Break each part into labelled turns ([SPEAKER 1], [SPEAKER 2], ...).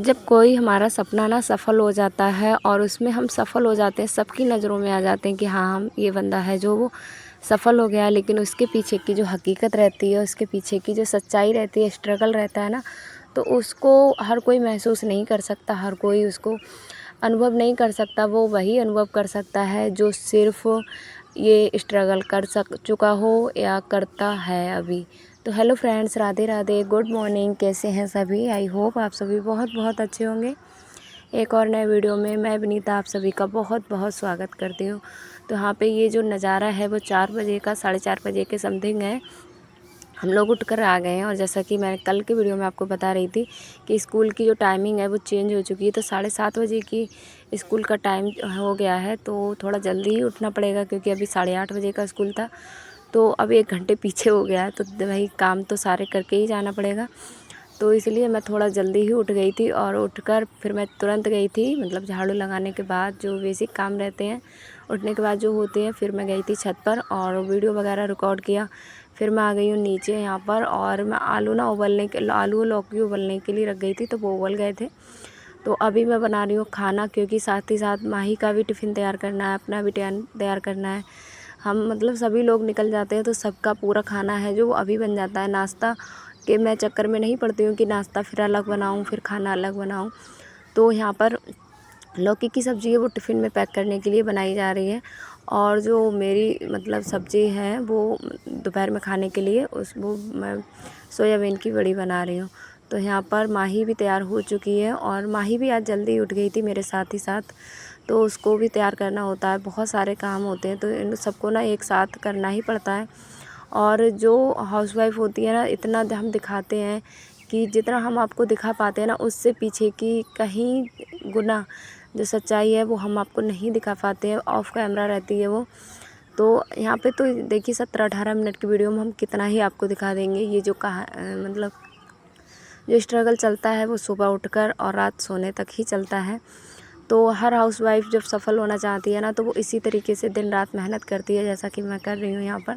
[SPEAKER 1] जब कोई हमारा सपना ना सफल हो जाता है और उसमें हम सफल हो जाते हैं, सबकी नज़रों में आ जाते हैं कि हाँ हम ये बंदा है जो वो सफल हो गया। लेकिन उसके पीछे की जो हकीकत रहती है, उसके पीछे की जो सच्चाई रहती है, स्ट्रगल रहता है ना, तो उसको हर कोई महसूस नहीं कर सकता, हर कोई उसको अनुभव नहीं कर सकता। वो वही अनुभव कर सकता है जो सिर्फ़ ये स्ट्रगल कर चुका हो या करता है अभी। तो hello friends, Radhe Radhe, good morning. कैसे हैं सभी? आई होप आप सभी बहुत बहुत अच्छे होंगे। एक और नए वीडियो में मैं विनीता आप सभी का बहुत बहुत स्वागत करती हूँ। तो यहाँ पे ये जो नज़ारा है वो 4 बजे का, 4:30 बजे के समथिंग है। हम लोग उठ कर आ गए हैं और जैसा कि मैं कल के वीडियो में आपको बता रही थी कि स्कूल की जो टाइमिंग है वो चेंज हो चुकी है। तो 7:30 बजे की स्कूल का टाइम हो गया है, तो थोड़ा जल्दी ही उठना पड़ेगा क्योंकि अभी 8:30 बजे का स्कूल था। तो अभी 1 घंटे पीछे हो गया है, तो भाई काम तो सारे करके ही जाना पड़ेगा। तो इसलिए मैं थोड़ा जल्दी ही उठ गई थी और उठकर फिर मैं तुरंत गई थी, मतलब झाड़ू लगाने के बाद जो बेसिक काम रहते हैं उठने के बाद जो होते हैं, फिर मैं गई थी छत पर और वीडियो वगैरह रिकॉर्ड किया। फिर मैं आ गई हूँ नीचे यहाँ पर और मैं आलू लौकी उबलने के लिए रख गई थी, तो वो उबल गए थे। तो अभी मैं बना रही हूँ खाना, क्योंकि साथ ही साथ माही का भी टिफ़िन तैयार करना है, अपना भी तैयार करना है। हम मतलब सभी लोग निकल जाते हैं तो सबका पूरा खाना है जो वो अभी बन जाता है। नाश्ता के मैं चक्कर में नहीं पड़ती हूँ कि नाश्ता फिर अलग बनाऊँ, फिर खाना अलग बनाऊँ। तो यहाँ पर लौकी की सब्ज़ी है वो टिफ़िन में पैक करने के लिए बनाई जा रही है। और जो मेरी मतलब सब्ज़ी है वो दोपहर में खाने के लिए वो मैं सोयाबीन की बड़ी बना रही हूँ। तो यहाँ पर माही भी तैयार हो चुकी है और माही भी आज जल्दी उठ गई थी मेरे साथ ही साथ। तो उसको भी तैयार करना होता है, बहुत सारे काम होते हैं, तो इन सबको ना एक साथ करना ही पड़ता है। और जो हाउसवाइफ़ होती है ना, इतना हम दिखाते हैं कि जितना हम आपको दिखा पाते हैं ना, उससे पीछे की कहीं गुना जो सच्चाई है वो हम आपको नहीं दिखा पाते हैं, ऑफ कैमरा रहती है वो। तो यहाँ पे तो देखिए 17-18 मिनट की वीडियो में हम कितना ही आपको दिखा देंगे। ये जो मतलब जो स्ट्रगल चलता है वो सुबह उठकर और रात सोने तक ही चलता है। तो हर हाउसवाइफ़ जब सफल होना चाहती है ना, तो वो इसी तरीके से दिन रात मेहनत करती है, जैसा कि मैं कर रही हूँ यहाँ पर।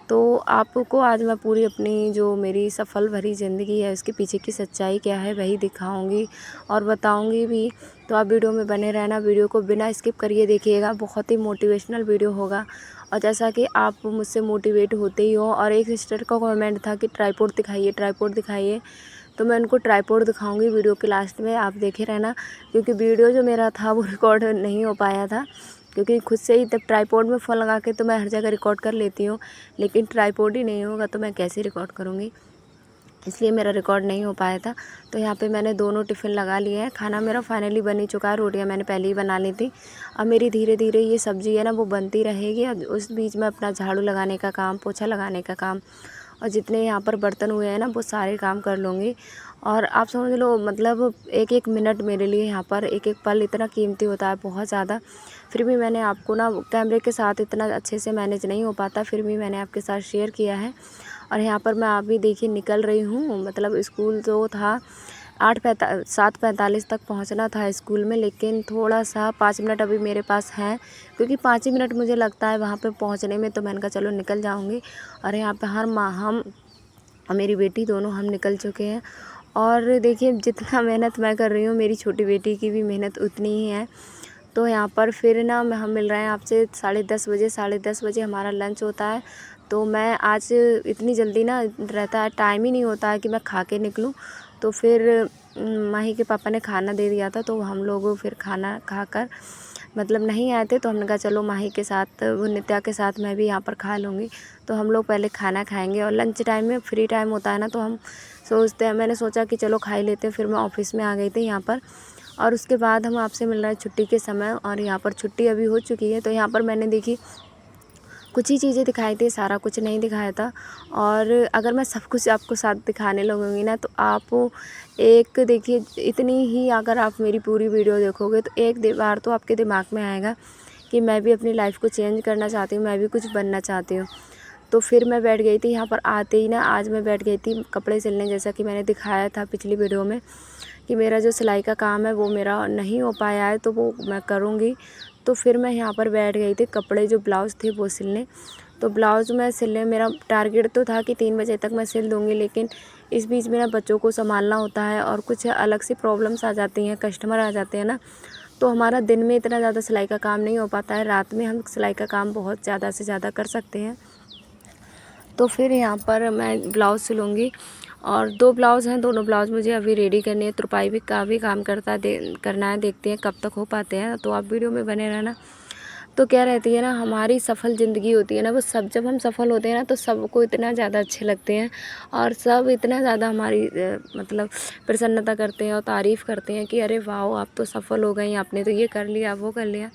[SPEAKER 1] तो आपको आज मैं पूरी अपनी जो मेरी सफल भरी ज़िंदगी है उसके पीछे की सच्चाई क्या है वही दिखाऊंगी और बताऊंगी भी। तो आप वीडियो में बने रहना, वीडियो को बिना स्किप करिए देखिएगा, बहुत ही मोटिवेशनल वीडियो होगा। और जैसा कि आप मुझसे मोटिवेट होते ही हो, और एक सिस्टर का कमेंट था कि ट्राइपॉड दिखाइए, ट्राइपॉड दिखाइए, तो मैं उनको ट्राइपॉड दिखाऊंगी वीडियो के लास्ट में, आप देखे रहना। क्योंकि वीडियो जो मेरा था वो रिकॉर्ड नहीं हो पाया था, क्योंकि खुद से ही तब ट्राइपॉड में फ़ोन लगा के तो मैं हर जगह रिकॉर्ड कर लेती हूँ, लेकिन ट्राइपॉड ही नहीं होगा तो मैं कैसे रिकॉर्ड करूँगी, इसलिए मेरा रिकॉर्ड नहीं हो पाया था। तो यहाँ पे मैंने दोनों टिफ़िन लगा लिए हैं। खाना मेरा फाइनली बन ही चुका है, रोटियाँ मैंने पहले ही बना ली थी। अब मेरी धीरे धीरे ये सब्ज़ी है ना वो बनती रहेगी। अब उस बीच में अपना झाड़ू लगाने का काम, पोछा लगाने का काम और जितने यहाँ पर बर्तन हुए हैं ना वो सारे काम कर लूँगी। और आप समझ लो, मतलब एक एक मिनट मेरे लिए यहाँ पर, एक एक पल इतना कीमती होता है, बहुत ज़्यादा। फिर भी मैंने आपको ना कैमरे के साथ इतना अच्छे से मैनेज नहीं हो पाता, फिर भी मैंने आपके साथ शेयर किया है। और यहाँ पर मैं अभी देखिए निकल रही हूँ, मतलब स्कूल जो था 7:45 तक पहुँचना था स्कूल में, लेकिन थोड़ा सा 5 मिनट अभी मेरे पास है, क्योंकि 5 ही मिनट मुझे लगता है वहाँ पे पहुँचने में। तो मैंने कहा चलो निकल जाऊँगी। और यहाँ पे हम और मेरी बेटी दोनों हम निकल चुके हैं। और देखिए जितना मेहनत मैं कर रही हूँ, मेरी छोटी बेटी की भी मेहनत उतनी ही है। तो यहाँ पर फिर ना हम मिल रहे हैं आपसे 10:30 बजे। 10:30 बजे हमारा लंच होता है। तो मैं आज इतनी जल्दी ना रहता है, टाइम ही नहीं होता है कि मैं खा के निकलूँ। तो फिर माही के पापा ने खाना दे दिया था, तो हम लोग फिर खाना खाकर मतलब नहीं आए थे, तो हमने कहा चलो माही के साथ, वो नित्या के साथ मैं भी यहाँ पर खा लूँगी। तो हम लोग पहले खाना खाएंगे और लंच टाइम में फ्री टाइम होता है ना, तो हम सोचते हैं, मैंने सोचा कि चलो खा ही लेते हैं। फिर मैं ऑफिस में आ गई थी यहाँ पर, और उसके बाद हम आपसे मिल रहे हैं छुट्टी के समय। और यहाँ पर छुट्टी अभी हो चुकी है। तो यहाँ पर मैंने देखी कुछ ही चीज़ें दिखाई थी, सारा कुछ नहीं दिखाया था। और अगर मैं सब कुछ आपको साथ दिखाने लगूँगी ना, तो आप एक देखिए, इतनी ही अगर आप मेरी पूरी वीडियो देखोगे तो एक बार तो आपके दिमाग में आएगा कि मैं भी अपनी लाइफ को चेंज करना चाहती हूँ, मैं भी कुछ बनना चाहती हूँ। तो फिर मैं बैठ गई थी यहाँ पर आते ही ना, आज मैं बैठ गई थी कपड़े सिलने, जैसा कि मैंने दिखाया था पिछली वीडियो में कि मेरा जो सिलाई का काम है वो मेरा नहीं हो पाया है, तो वो मैं करूँगी। तो फिर मैं यहाँ पर बैठ गई थी कपड़े जो ब्लाउज़ थे वो सिलने। तो ब्लाउज़ मैं सिलने, मेरा टारगेट तो था कि 3 बजे तक मैं सिल दूँगी, लेकिन इस बीच में ना बच्चों को संभालना होता है और कुछ अलग सी प्रॉब्लम्स आ जाती हैं, कस्टमर आ जाते हैं ना, तो हमारा दिन में इतना ज़्यादा सिलाई का काम नहीं हो पाता है। रात में हम सिलाई का काम बहुत ज़्यादा से ज़्यादा कर सकते हैं। तो फिर यहाँ पर मैं ब्लाउज़ सिलूँगी और 2 ब्लाउज़ हैं, दोनों ब्लाउज़ मुझे अभी रेडी करनी है। तुरपाई भी का भी काम करना है, देखते हैं कब तक हो पाते हैं। तो आप वीडियो में बने रहना। तो क्या रहती है ना, हमारी सफल ज़िंदगी होती है ना, वो सब जब हम सफल होते हैं ना तो सबको इतना ज़्यादा अच्छे लगते हैं और सब इतना ज़्यादा हमारी मतलब प्रसन्नता करते हैं और तारीफ़ करते हैं कि अरे वाह, आप तो सफल हो गई, आपने तो ये कर लिया, वो कर लिया।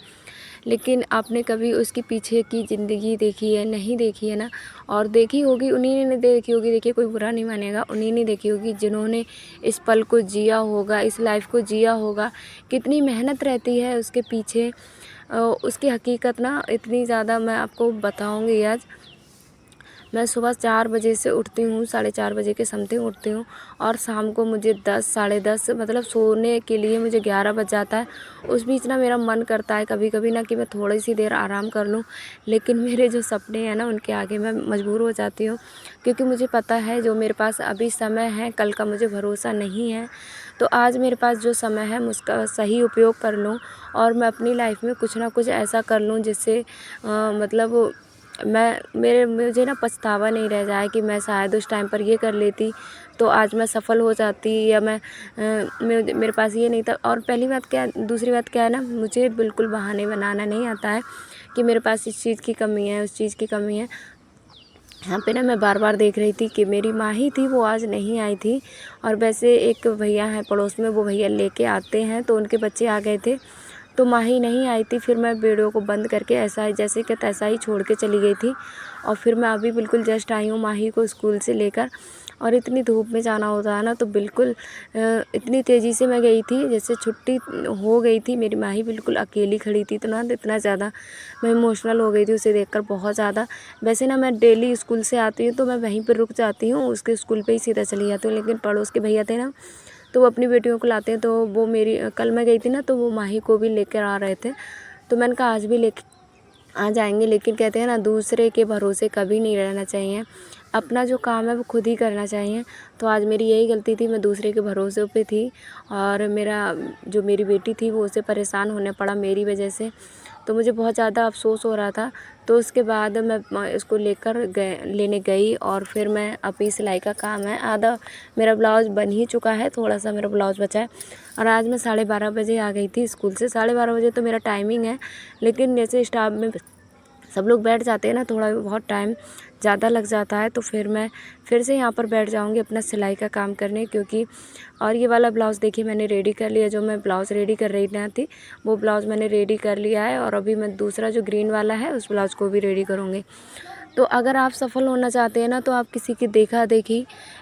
[SPEAKER 1] लेकिन आपने कभी उसके पीछे की ज़िंदगी देखी है? नहीं देखी है ना। और देखी होगी उन्हीं ने देखी होगी, देखिए कोई बुरा नहीं मानेगा, उन्हीं ने देखी होगी जिन्होंने इस पल को जिया होगा, इस लाइफ को जिया होगा। कितनी मेहनत रहती है उसके पीछे, उसकी हकीकत ना इतनी ज़्यादा मैं आपको बताऊँगी आज। मैं सुबह 4 बजे से उठती हूँ, 4:30 बजे के समथिंग उठती हूँ और शाम को मुझे 10 साढ़े 10 मतलब सोने के लिए मुझे 11 बज जाता है। उस बीच ना मेरा मन करता है कभी-कभी ना कि मैं थोड़ी-सी देर आराम कर लूँ, लेकिन मेरे जो सपने हैं ना उनके आगे मैं मजबूर हो जाती हूँ, क्योंकि मुझे पता है जो मेरे पास अभी समय है, कल का मुझे भरोसा नहीं है। तो आज मेरे पास जो समय है मैं उसका सही उपयोग कर लूँ और मैं अपनी लाइफ में कुछ ना कुछ ऐसा कर लूँ जिससे मतलब मुझे ना पछतावा नहीं रह जाए कि मैं शायद उस टाइम पर ये कर लेती तो आज मैं सफल हो जाती, या मेरे पास ये नहीं था। और पहली बात क्या है, दूसरी बात क्या है ना, मुझे बिल्कुल बहाने बनाना नहीं आता है कि मेरे पास इस चीज़ की कमी है, उस चीज़ की कमी है। यहाँ पे ना मैं बार-बार देख रही थी कि मेरी माँ ही थी, वो आज नहीं आई थी और वैसे एक भैया हैं पड़ोस में, वो भैया लेके आते हैं, तो उनके बच्चे आ गए थे, तो माँ ही नहीं आई थी। फिर मैं वीडियो को बंद करके ऐसा ही जैसे कि तैसा ही छोड़ के चली गई थी और फिर मैं अभी बिल्कुल जस्ट आई हूँ माही को स्कूल से लेकर। और इतनी धूप में जाना होता है ना, तो बिल्कुल इतनी तेज़ी से मैं गई थी, जैसे छुट्टी हो गई थी। मेरी माही बिल्कुल अकेली खड़ी थी, इतना ज़्यादा मैं इमोशनल हो गई थी उसे देखकर, बहुत ज़्यादा। वैसे ना मैं डेली स्कूल से आती हूँ तो मैं वहीं पर रुक जाती हूँ, उसके स्कूल पे ही सीधा चली जाती हूँ, लेकिन पड़ोस के भैया थे ना, तो वो अपनी बेटियों को लाते हैं, तो वो मेरी कल मैं गई थी ना, तो वो माही को भी लेकर आ रहे थे, तो मैंने कहा आज भी लेके आ जाएंगे। लेकिन कहते हैं ना, दूसरे के भरोसे कभी नहीं रहना चाहिए, अपना जो काम है वो खुद ही करना चाहिए। तो आज मेरी यही गलती थी, मैं दूसरे के भरोसे पे थी और मेरी बेटी थी वो उसे परेशान होने पड़ा मेरी वजह से, तो मुझे बहुत ज़्यादा अफ़सोस हो रहा था। तो उसके बाद मैं इसको लेने गई और फिर मैं अभी सिलाई का काम है, आधा मेरा ब्लाउज़ बन ही चुका है, थोड़ा-सा मेरा ब्लाउज़ बचा है। और आज मैं 12:30 बजे आ गई थी स्कूल से, 12:30 बजे तो मेरा टाइमिंग है, लेकिन जैसे स्टाफ में सब लोग बैठ जाते हैं ना, थोड़ा बहुत टाइम ज़्यादा लग जाता है, तो फिर मैं फिर से यहाँ पर बैठ जाऊँगी अपना सिलाई का काम करने, क्योंकि और ये वाला ब्लाउज़ देखिए मैंने रेडी कर लिया, जो मैं ब्लाउज़ रेडी कर रही ना थी, वो ब्लाउज़ मैंने रेडी कर लिया है और अभी मैं दूसरा जो ग्रीन वाला है उस ब्लाउज़ को भी रेडी करूँगी। तो अगर आप सफल होना चाहते हैं ना, तो आप किसी की देखा-देखी,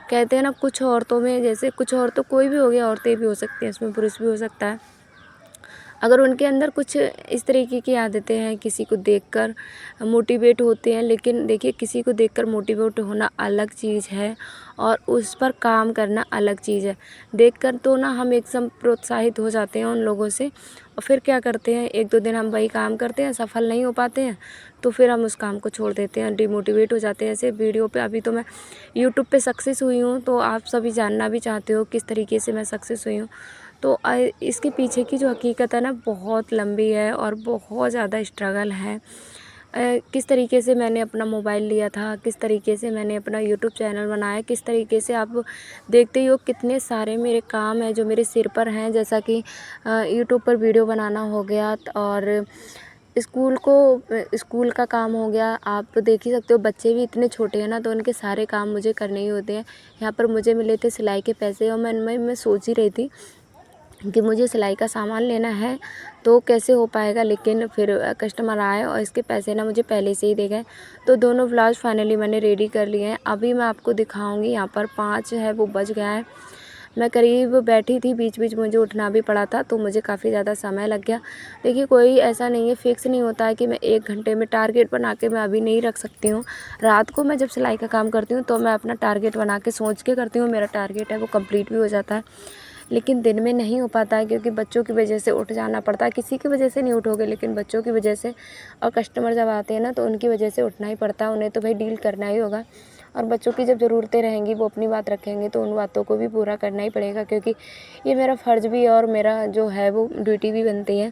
[SPEAKER 1] कहते हैं ना कुछ औरतों में, जैसे कुछ औरतों, कोई भी हो गया, औरतें भी हो सकती हैं, इसमें पुरुष भी हो सकता है, अगर उनके अंदर कुछ इस तरीके की आदतें हैं, किसी को देखकर मोटिवेट होते हैं, लेकिन देखिए किसी को देखकर मोटिवेट होना अलग चीज़ है और उस पर काम करना अलग चीज़ है। देखकर तो ना हम एकदम प्रोत्साहित हो जाते हैं उन लोगों से और फिर क्या करते हैं, 1-2 दिन हम वही काम करते हैं, सफल नहीं हो पाते हैं, तो फिर हम उस काम को छोड़ देते हैं, डिमोटिवेट हो जाते हैं। ऐसे वीडियो पे अभी तो मैं यूट्यूब पे सक्सेस हुई हूँ, तो आप सभी जानना भी चाहते हो किस तरीके से मैं सक्सेस हुई हूँ। तो इसके पीछे की जो हकीकत है ना, बहुत लंबी है और बहुत ज़्यादा स्ट्रगल है। किस तरीके से मैंने अपना मोबाइल लिया था, किस तरीके से मैंने अपना यूट्यूब चैनल बनाया, किस तरीके से आप देखते ही हो कितने सारे मेरे काम हैं जो मेरे सिर पर हैं, जैसा कि यूट्यूब पर वीडियो बनाना हो गया और स्कूल का काम हो गया। आप देख ही सकते हो, बच्चे भी इतने छोटे हैं ना, तो उनके सारे काम मुझे करने ही होते हैं। यहाँ पर मुझे मिले थे सिलाई के पैसे और मैं सोच ही रही थी कि मुझे सिलाई का सामान लेना है तो कैसे हो पाएगा, लेकिन फिर कस्टमर आए और इसके पैसे ना मुझे पहले से ही दे गए। तो दोनों ब्लाउज़ फाइनली मैंने रेडी कर लिए हैं। अभी मैं आपको दिखाऊंगी, यहाँ पर 5 है वो बज गया है। मैं करीब बैठी थी, बीच-बीच मुझे उठना भी पड़ा था, तो मुझे काफ़ी ज़्यादा समय लग गया। देखिए कोई ऐसा नहीं है, फ़िक्स नहीं होता है कि मैं 1 घंटे में टारगेट बना के मैं अभी नहीं रख सकती हूँ। रात को मैं जब सिलाई का काम करती हूँ तो मैं अपना टारगेट बना के सोच के करती हूँ, मेरा टारगेट है वो कंप्लीट भी हो जाता है। लेकिन दिन में नहीं हो पाता है क्योंकि बच्चों की वजह से उठ जाना पड़ता है। किसी की वजह से नहीं उठोगे, लेकिन बच्चों की वजह से और कस्टमर जब आते हैं ना तो उनकी वजह से उठना ही पड़ता है। उन्हें तो भाई डील करना ही होगा, और बच्चों की जब ज़रूरतें रहेंगी, वो अपनी बात रखेंगे, तो उन बातों को भी पूरा करना ही पड़ेगा, क्योंकि ये मेरा फ़र्ज़ भी है और मेरा जो है वो ड्यूटी भी बनती है।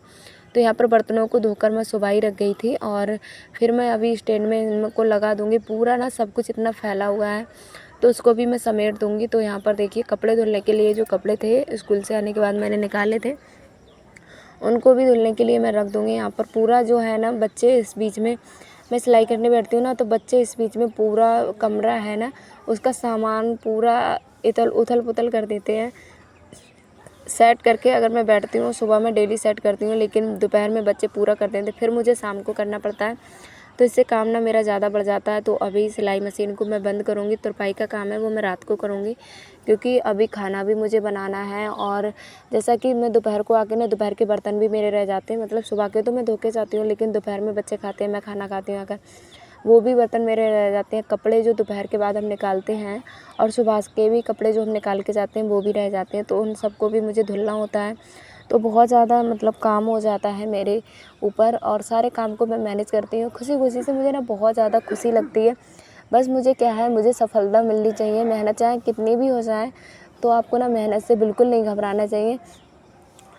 [SPEAKER 1] तो यहाँ पर बर्तनों को धोकर मैं सुबह ही रख गई थी, और फिर मैं अभी स्टैंड में इनको लगा दूँगी। पूरा ना सब कुछ इतना फैला हुआ है तो उसको भी मैं समेट दूँगी। तो यहाँ पर देखिए, कपड़े धुलने के लिए जो कपड़े थे स्कूल से आने के बाद मैंने निकाले थे, उनको भी धुलने के लिए मैं रख दूँगी। यहाँ पर पूरा जो है ना, बच्चे इस बीच में, मैं सिलाई करने बैठती हूँ ना तो बच्चे इस बीच में पूरा कमरा है ना, उसका सामान पूरा उथल-पुथल कर देते हैं। सेट करके अगर मैं बैठती हूँ, सुबह मैं डेली सेट करती हूँ, लेकिन दोपहर में बच्चे पूरा कर देते हैं, फिर मुझे शाम को करना पड़ता है। तो इससे काम ना मेरा ज़्यादा बढ़ जाता है। तो अभी सिलाई मशीन को मैं बंद करूँगी। तुरपाई का काम है वो मैं रात को करूँगी, क्योंकि अभी खाना भी मुझे बनाना है। और जैसा कि मैं दोपहर को आके ना, दोपहर के बर्तन भी मेरे रह जाते हैं, मतलब सुबह के तो मैं धो के जाती हूँ, लेकिन दोपहर में बच्चे खाते हैं, मैं खाना खाती हूँ आकर, वो भी बर्तन मेरे रह जाते हैं। कपड़े जो दोपहर के बाद हम निकालते हैं, और सुबह के भी कपड़े जो हम निकाल के जाते हैं वो भी रह जाते हैं, तो उन सबको भी मुझे धुलना होता है। तो बहुत ज़्यादा मतलब काम हो जाता है मेरे ऊपर, और सारे काम को मैं मैनेज करती हूँ खुशी-खुशी से। मुझे ना बहुत ज़्यादा खुशी लगती है। बस मुझे क्या है, मुझे सफलता मिलनी चाहिए। मेहनत चाहे कितनी भी हो जाए, तो आपको ना मेहनत से बिल्कुल नहीं घबराना चाहिए।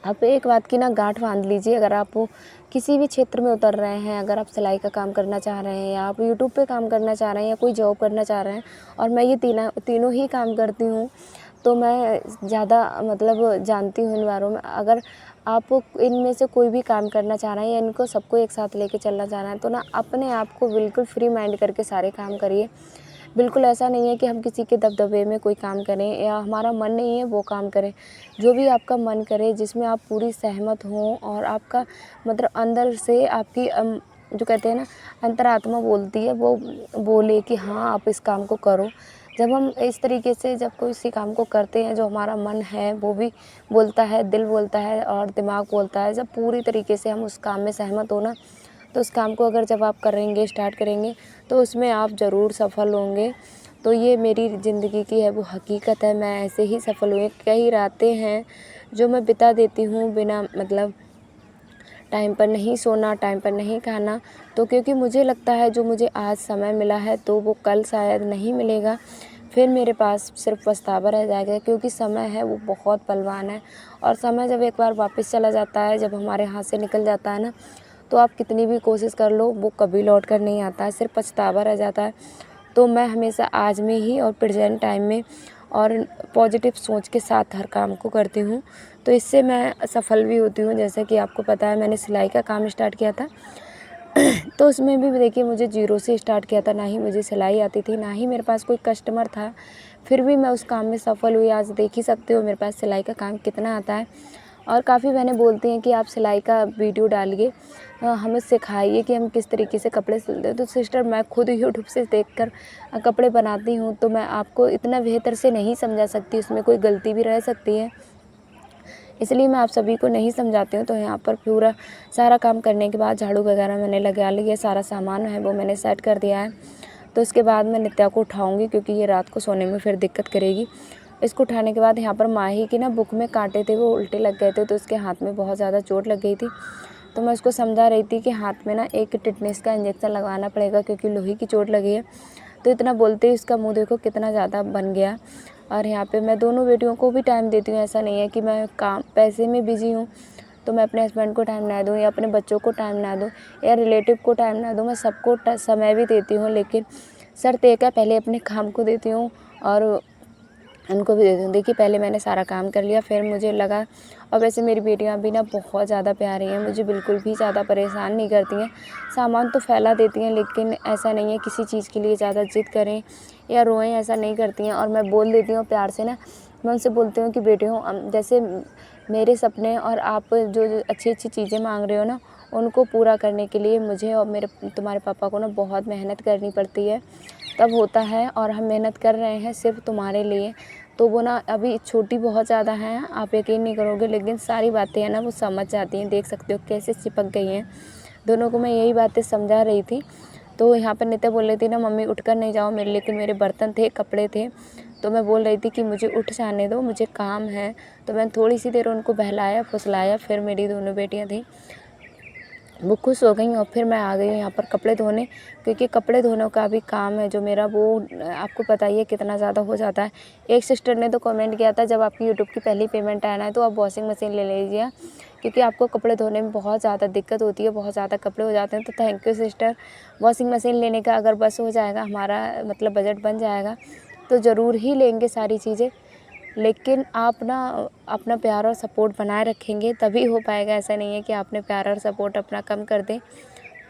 [SPEAKER 1] आप एक बात की ना गांठ बांध लीजिए, अगर आप किसी भी क्षेत्र में उतर रहे हैं, अगर आप सिलाई का काम करना चाह रहे हैं, या आप यूट्यूब पे काम करना चाह रहे हैं, या कोई जॉब करना चाह रहे हैं, और मैं ये तीनों ही काम करती हूँ, तो मैं ज़्यादा मतलब जानती हूँ इन बारों में। अगर आप इनमें से कोई भी काम करना चाह रहे हैं, या इनको सबको एक साथ लेके चलना चाह रहे हैं, तो ना अपने आप को बिल्कुल फ्री माइंड करके सारे काम करिए। बिल्कुल ऐसा नहीं है कि हम किसी के दबदबे में कोई काम करें, या हमारा मन नहीं है वो काम करें। जो भी आपका मन करे, जिसमें आप पूरी सहमत हों, और आपका मतलब अंदर से आपकी जो कहते हैं ना, अंतरात्मा बोलती है, वो बोले कि हाँ आप इस काम को करो। जब हम इस तरीके से जब किसी काम को करते हैं, जो हमारा मन है वो भी बोलता है, दिल बोलता है और दिमाग बोलता है, जब पूरी तरीके से हम उस काम में सहमत हो ना, तो उस काम को अगर जब आप करेंगे, स्टार्ट करेंगे, तो उसमें आप ज़रूर सफल होंगे। तो ये मेरी ज़िंदगी की है वो हकीकत है, मैं ऐसे ही सफल हुई। कई रातें हैं जो मैं बिता देती हूँ बिना मतलब टाइम पर नहीं सोना, टाइम पर नहीं खाना, तो क्योंकि मुझे लगता है जो मुझे आज समय मिला है तो वो कल शायद नहीं मिलेगा। फिर मेरे पास सिर्फ पछतावा रह जाएगा, क्योंकि समय है वो बहुत बलवान है, और समय जब एक बार वापस चला जाता है, जब हमारे हाथ से निकल जाता है ना, तो आप कितनी भी कोशिश कर लो, वो कभी लौट कर नहीं आता है, सिर्फ पछतावा रह जाता है। तो मैं हमेशा आज में ही और प्रेजेंट टाइम में और पॉजिटिव सोच के साथ हर काम को करती हूँ, तो इससे मैं सफल भी होती हूँ। जैसे कि आपको पता है, मैंने सिलाई का काम स्टार्ट किया था तो उसमें भी देखिए मुझे ज़ीरो से स्टार्ट किया था, ना ही मुझे सिलाई आती थी, ना ही मेरे पास कोई कस्टमर था, फिर भी मैं उस काम में सफल हुई। आज देख ही सकते हो मेरे पास सिलाई का काम कितना आता है। और काफ़ी बहनें बोलती हैं कि आप सिलाई का वीडियो डालिए, हमें सिखाइए कि हम किस तरीके से कपड़े सिलते हैं। तो सिस्टर, मैं खुद यूट्यूब से देखकर कपड़े बनाती हूँ, तो मैं आपको इतना बेहतर से नहीं समझा सकती, उसमें कोई गलती भी रह सकती है, इसलिए मैं आप सभी को नहीं समझाती हूँ। तो यहाँ पर पूरा सारा काम करने के बाद झाड़ू वगैरह मैंने लगा लिया, सारा सामान है वो मैंने सेट कर दिया है। तो उसके बाद मैं नित्या को उठाऊँगी, क्योंकि ये रात को सोने में फिर दिक्कत करेगी। इसको उठाने के बाद यहाँ पर माही की ना बुक में कांटे थे, वो उल्टे लग गए थे, तो उसके हाथ में बहुत ज़्यादा चोट लग गई थी। तो मैं उसको समझा रही थी कि हाथ में ना एक टिटनेस का इंजेक्शन लगवाना पड़ेगा, क्योंकि लोहे की चोट लगी है। तो इतना बोलते ही उसका मुँह देखो कितना ज़्यादा बन गया। और यहाँ पे मैं दोनों बेटियों को भी टाइम देती हूँ, ऐसा नहीं है कि मैं काम पैसे में बिज़ी हूँ तो मैं अपने हस्बैंड को टाइम ना दूँ, या अपने बच्चों को टाइम ना दूँ, या रिलेटिव को टाइम ना दूँ। मैं सबको समय भी देती हूँ, लेकिन शर्त एक है, पहले अपने काम को देती हूँ और उनको भी देती हूँ। देखिए, पहले मैंने सारा काम कर लिया, फिर मुझे लगा। और वैसे मेरी बेटियाँ भी ना बहुत ज़्यादा प्यारी हैं, मुझे बिल्कुल भी ज़्यादा परेशान नहीं करती हैं। सामान तो फैला देती हैं, लेकिन ऐसा नहीं है किसी चीज़ के लिए ज़्यादा ज़िद करें या रोएं, ऐसा नहीं करती हैं। और मैं बोल देती हूँ प्यार से ना, मैं उनसे बोलती हूँ कि बेटियों, जैसे मेरे सपने और आप जो अच्छी-अच्छी चीज़ें माँग रहे हो ना, उनको पूरा करने के लिए मुझे और तुम्हारे पापा को ना बहुत मेहनत करनी पड़ती है, तब होता है। और हम मेहनत कर रहे हैं सिर्फ़ तुम्हारे लिए। तो वो ना अभी छोटी बहुत ज़्यादा हैं, आप यकीन नहीं करोगे, लेकिन सारी बातें हैं ना वो समझ जाती हैं। देख सकते हो कैसे चिपक गई हैं। दोनों को मैं यही बातें समझा रही थी। तो यहाँ पर नित्या बोल रही थी ना, मम्मी उठकर नहीं जाओ मेरे, लेकिन मेरे बर्तन थे, कपड़े थे, तो मैं बोल रही थी कि मुझे उठ जाने दो, मुझे काम है। तो मैंने थोड़ी सी देर उनको बहलाया फुसलाया, फिर मेरी दोनों बेटियां थी वो खुश हो गई और फिर मैं आ गई हूँ यहाँ पर कपड़े धोने, क्योंकि कपड़े धोने का भी काम है जो मेरा वो आपको पता ही है कितना ज़्यादा हो जाता है। एक सिस्टर ने तो कमेंट किया था, जब आपकी यूट्यूब की पहली पेमेंट आना है तो आप वॉशिंग मशीन ले लीजिए, क्योंकि आपको कपड़े धोने में बहुत ज़्यादा दिक्कत होती है, बहुत ज़्यादा कपड़े हो जाते हैं। तो thank you sister. Washing machine लेने का अगर बस हो जाएगा, हमारा मतलब बजट बन जाएगा तो ज़रूर ही लेंगे सारी चीज़ें, लेकिन आप ना अपना प्यार और सपोर्ट बनाए रखेंगे तभी हो पाएगा। ऐसा नहीं है कि आपने प्यार और सपोर्ट अपना कम कर दें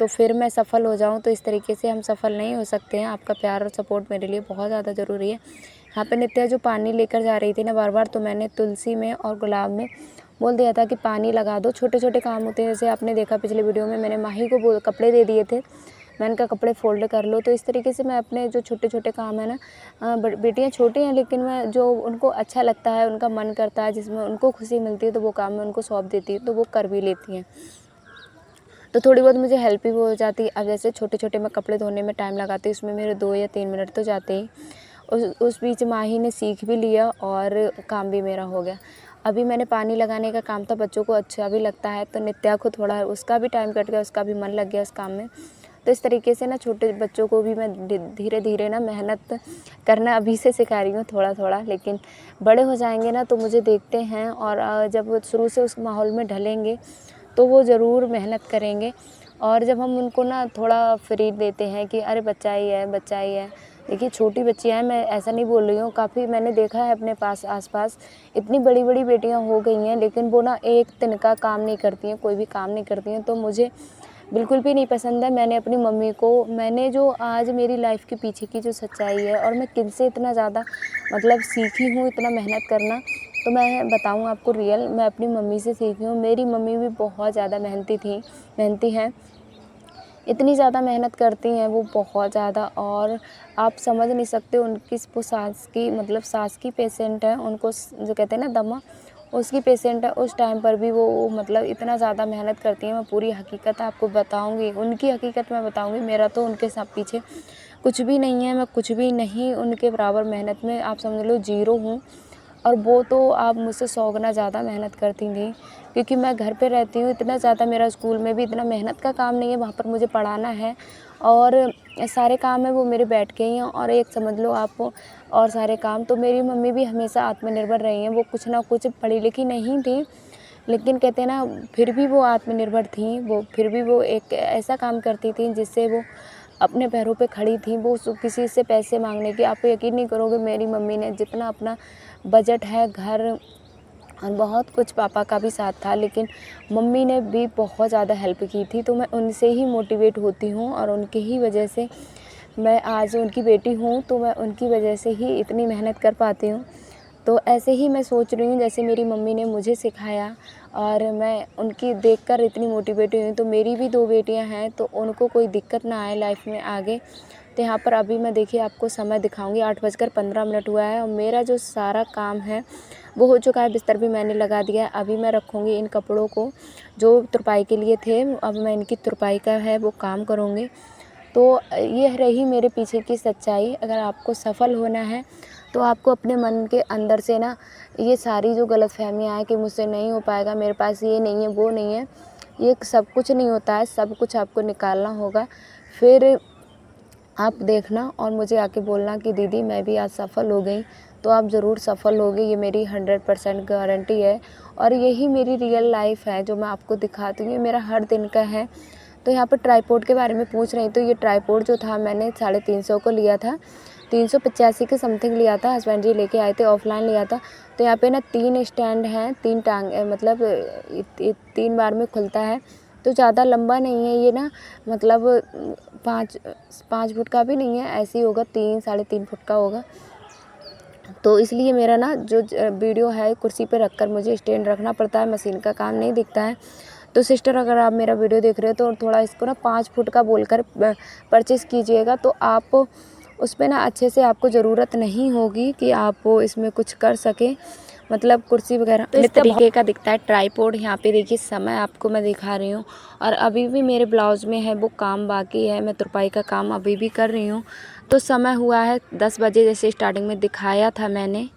[SPEAKER 1] तो फिर मैं सफ़ल हो जाऊं, तो इस तरीके से हम सफ़ल नहीं हो सकते हैं। आपका प्यार और सपोर्ट मेरे लिए बहुत ज़्यादा ज़रूरी है। यहाँ पे नित्या जो पानी लेकर जा रही थी ना बार बार, तो मैंने तुलसी में और गुलाब में बोल दिया था कि पानी लगा दो। छोटे छोटे काम होते हैं, जैसे आपने देखा पिछले वीडियो में मैंने माही को कपड़े दे दिए थे, मैंने कहा कपड़े फ़ोल्ड कर लो। तो इस तरीके से मैं अपने जो छोटे छोटे काम है ना, बेटियाँ छोटी हैं लेकिन मैं जो उनको अच्छा लगता है, उनका मन करता है, जिसमें उनको खुशी मिलती है, तो वो काम मैं उनको सौंप देती हूँ, तो वो कर भी लेती हैं। तो थोड़ी बहुत मुझे हेल्प भी हो जाती है। अब जैसे छोटे छोटे मैं कपड़े धोने में टाइम लगाती हूँ, उसमें मेरे 2 या 3 मिनट तो जाते ही। उस बीच माही ने सीख भी लिया और काम भी मेरा हो गया। अभी मैंने पानी लगाने का काम था, बच्चों को अच्छा भी लगता है, तो नित्या को थोड़ा उसका भी टाइम कट गया, उसका भी मन लग गया उस काम में। तो इस तरीके से ना छोटे बच्चों को भी मैं धीरे धीरे ना मेहनत करना अभी से सिखा रही हूँ थोड़ा थोड़ा, लेकिन बड़े हो जाएंगे ना तो मुझे देखते हैं, और जब वो शुरू से उस माहौल में ढलेंगे तो वो ज़रूर मेहनत करेंगे। और जब हम उनको ना थोड़ा फ्री देते हैं कि अरे बच्चा ही है, बच्चा ही है, देखिए छोटी बच्चियाँ हैं, मैं ऐसा नहीं बोल रही हूँ, काफ़ी मैंने देखा है अपने पास आसपास इतनी बड़ी बड़ी बेटियाँ हो गई हैं, लेकिन वो ना एक तिनका काम नहीं करती हैं, कोई भी काम नहीं करती हैं। तो मुझे बिल्कुल भी नहीं पसंद है। मैंने अपनी मम्मी को, मैंने जो आज मेरी लाइफ के पीछे की जो सच्चाई है और मैं किनसे इतना ज़्यादा मतलब सीखी हूँ इतना मेहनत करना, तो मैं बताऊँ आपको रियल, मैं अपनी मम्मी से सीखी हूँ। मेरी मम्मी भी बहुत ज़्यादा मेहनती हैं, इतनी ज़्यादा मेहनत करती हैं वो, बहुत ज़्यादा। और आप समझ नहीं सकते उनकी वो सास की पेशेंट है, उनको जो कहते हैं ना दमा, उसकी पेशेंट है। उस टाइम पर भी वो मतलब इतना ज़्यादा मेहनत करती हैं। मैं पूरी हकीकत आपको बताऊंगी, उनकी हकीकत मैं बताऊंगी। मेरा तो उनके साथ पीछे कुछ भी नहीं है, मैं कुछ भी नहीं उनके बराबर मेहनत में आप समझ लो ज़ीरो हूँ। और वो तो आप मुझसे 100 गुना ज़्यादा मेहनत करती थी, क्योंकि मैं घर पे रहती हूँ। इतना ज़्यादा मेरा स्कूल में भी इतना मेहनत का काम नहीं है, वहाँ पर मुझे पढ़ाना है और सारे काम है वो मेरे बैठ के ही हैं। और एक समझ लो आप, और सारे काम तो मेरी मम्मी भी हमेशा आत्मनिर्भर रही हैं। वो कुछ ना कुछ पढ़ी लिखी नहीं थी, लेकिन कहते हैं ना फिर भी वो आत्मनिर्भर थी। वो फिर भी वो एक ऐसा काम करती थी जिससे वो अपने पैरों पे खड़ी थी। वो किसी से पैसे मांगने की, आप यकीन नहीं करोगे, मेरी मम्मी ने जितना अपना बजट है, घर और बहुत कुछ, पापा का भी साथ था, लेकिन मम्मी ने भी बहुत ज़्यादा हेल्प की थी। तो मैं उनसे ही मोटिवेट होती हूँ और उनकी ही वजह से मैं आज उनकी बेटी हूँ, तो मैं उनकी वजह से ही इतनी मेहनत कर पाती हूँ। तो ऐसे ही मैं सोच रही हूँ, जैसे मेरी मम्मी ने मुझे सिखाया और मैं उनकी देखकर इतनी मोटिवेट हुई हूँ, तो मेरी भी 2 बेटियाँ हैं, तो उनको कोई दिक्कत ना आए लाइफ में आगे। तो यहाँ पर अभी मैं देखिए आपको समय दिखाऊंगी, 8:15 हुआ है और मेरा जो सारा काम है वो हो चुका है। बिस्तर भी मैंने लगा दिया है। अभी मैं रखूँगी इन कपड़ों को जो तुरपाई के लिए थे, अब मैं इनकी तुरपाई का है वो काम करूँगी। तो ये रही मेरे पीछे की सच्चाई। अगर आपको सफल होना है तो आपको अपने मन के अंदर से ना ये सारी जो गलतफहमियाँ हैं कि मुझसे नहीं हो पाएगा, मेरे पास ये नहीं है, वो नहीं है, ये सब कुछ नहीं होता है। सब कुछ आपको निकालना होगा, फिर आप देखना और मुझे आके बोलना कि दीदी मैं भी आज सफल हो गई। तो आप ज़रूर सफल होगे, ये मेरी 100% गारंटी है। और यही मेरी रियल लाइफ है जो मैं आपको दिखाती हूँ, ये मेरा हर दिन का है। तो यहाँ पर ट्राईपोड के बारे में पूछ रही, तो ये ट्राईपोड जो था मैंने 350 को लिया था, 385 के समथिंग लिया था, हस्बैंड जी लेके आए थे, ऑफलाइन लिया था। तो यहाँ पे ना 3 स्टैंड हैं, 3 टांग मतलब 3 बार में खुलता है। तो ज़्यादा लंबा नहीं है ये ना, मतलब 5 फुट का भी नहीं है, ऐसे ही होगा 3 साढ़े 3 फुट का होगा। तो इसलिए मेरा ना जो वीडियो है कुर्सी पे रखकर मुझे स्टैंड रखना पड़ता है, मशीन का काम नहीं दिखता है। तो सिस्टर अगर आप मेरा वीडियो देख रहे हो तो थोड़ा इसको ना 5 फुट का बोलकर परचेज़ कीजिएगा, तो आप उस पे ना अच्छे से, आपको ज़रूरत नहीं होगी कि आप इसमें कुछ कर सकें। मतलब कुर्सी वगैरह इस तरीके का दिखता है ट्राईपोड। यहाँ पे देखिए समय आपको मैं दिखा रही हूँ और अभी भी मेरे ब्लाउज़ में है वो काम बाकी है, मैं तुरपाई का काम अभी भी कर रही हूँ। तो समय हुआ है 10 बजे, जैसे स्टार्टिंग में दिखाया था मैंने।